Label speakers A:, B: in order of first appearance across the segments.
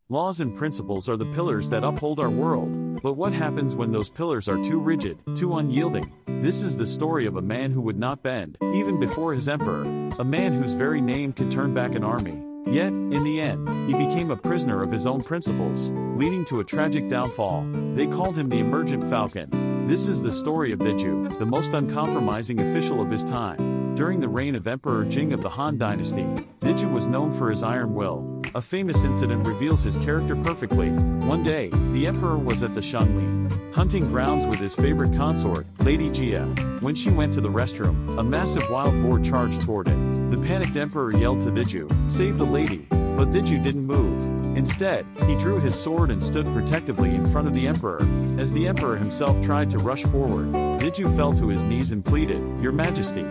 A: Laws and principles are the pillars that uphold our world. But what happens when those pillars are too rigid, too unyielding? This is the story of a man who would not bend, even before his emperor. A man whose very name could turn back an army. Yet, in the end, he became a prisoner of his own principles, leading to a tragic downfall. They called him the Emergent Falcon. This is the story of Zhidu, the most uncompromising official of his time. During the reign of Emperor Jing of the Han Dynasty, Zhidu was known for his iron will. A famous incident reveals his character perfectly. One day, the emperor was at the Shangli hunting grounds with his favorite consort, Lady Jia. When she went to the restroom, a massive wild boar charged toward it. The panicked emperor yelled to Zhidu, "Save the lady!" But Zhidu didn't move. Instead, he drew his sword and stood protectively in front of the emperor. As the emperor himself tried to rush forward, Zhidu fell to his knees and pleaded, "Your Majesty,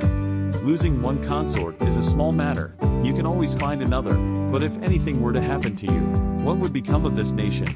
A: losing one consort is a small matter. You can always find another. But if anything were to happen to you, what would become of this nation?"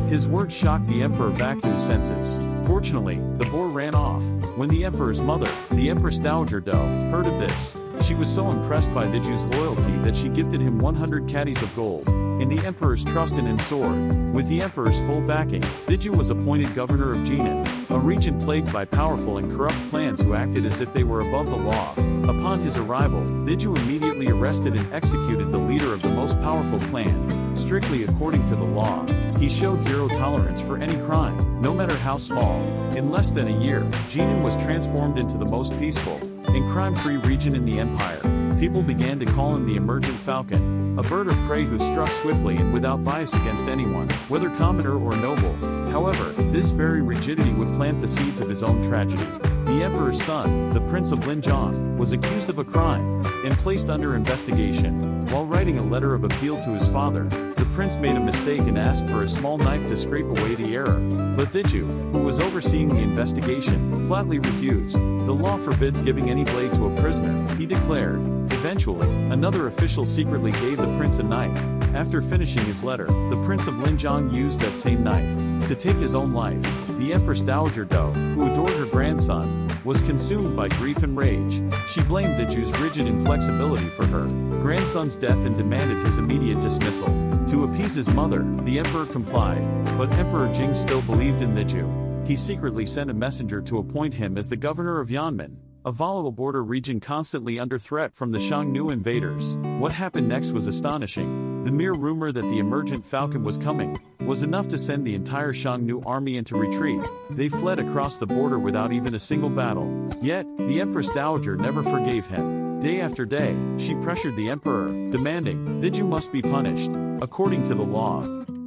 A: His words shocked the emperor back to his senses. Fortunately, the boar ran off. When the emperor's mother, the Empress Dowager Doe, heard of this, she was so impressed by Zhidu's loyalty that she gifted him 100 caddies of gold. In the emperor's trust in him soared. With the emperor's full backing, Zhidu was appointed governor of Jinan, a region plagued by powerful and corrupt clans who acted as if they were above the law. Upon his arrival, Zhidu immediately arrested and executed the leader of the most powerful clan. Strictly according to the law, he showed zero tolerance for any crime, no matter how small. In less than a year, Jinan was transformed into the most peaceful and crime-free region in the empire. People began to call him the Emergent Falcon, a bird of prey who struck swiftly and without bias against anyone, whether commoner or noble. However, this very rigidity would plant the seeds of his own tragedy. The emperor's son, the Prince of Linjiang, was accused of a crime and placed under investigation. While writing a letter of appeal to his father, the prince made a mistake and asked for a small knife to scrape away the error. But Zhidu, who was overseeing the investigation, flatly refused. The law forbids giving any blade to a prisoner, he declared. Eventually, another official secretly gave the prince a knife. After finishing his letter, the Prince of Linjiang used that same knife to take his own life. The Empress Dowager Doe, who adored her grandson, was consumed by grief and rage. She blamed Zhidu's rigid inflexibility for her grandson's death and demanded his immediate dismissal. To appease his mother, the emperor complied, but Emperor Jing still believed in Zhidu. He secretly sent a messenger to appoint him as the governor of Yanmen, a volatile border region constantly under threat from the Xiongnu invaders. What happened next was astonishing. The mere rumor that the Emergent Falcon was coming was enough to send the entire Xiongnu army into retreat. They fled across the border without even a single battle. Yet, the Empress Dowager never forgave him. Day after day, she pressured the emperor, demanding, "Zhidu must be punished according to the law."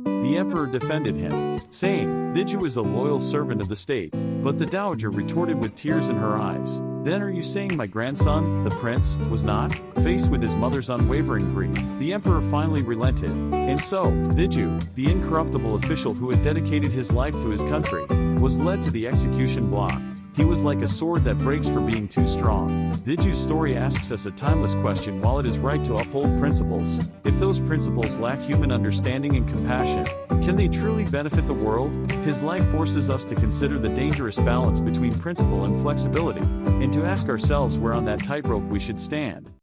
A: The emperor defended him, saying, "Zhidu is a loyal servant of the state." But the dowager retorted with tears in her eyes, "Then are you saying my grandson, the prince, was not?" Faced with his mother's unwavering grief, the emperor finally relented. And so, Zhidu, the incorruptible official who had dedicated his life to his country, was led to the execution block. He was like a sword that breaks for being too strong. Zhidu's story asks us a timeless question: while it is right to uphold principles, if those principles lack human understanding and compassion, can they truly benefit the world? His life forces us to consider the dangerous balance between principle and flexibility, and to ask ourselves where on that tightrope we should stand.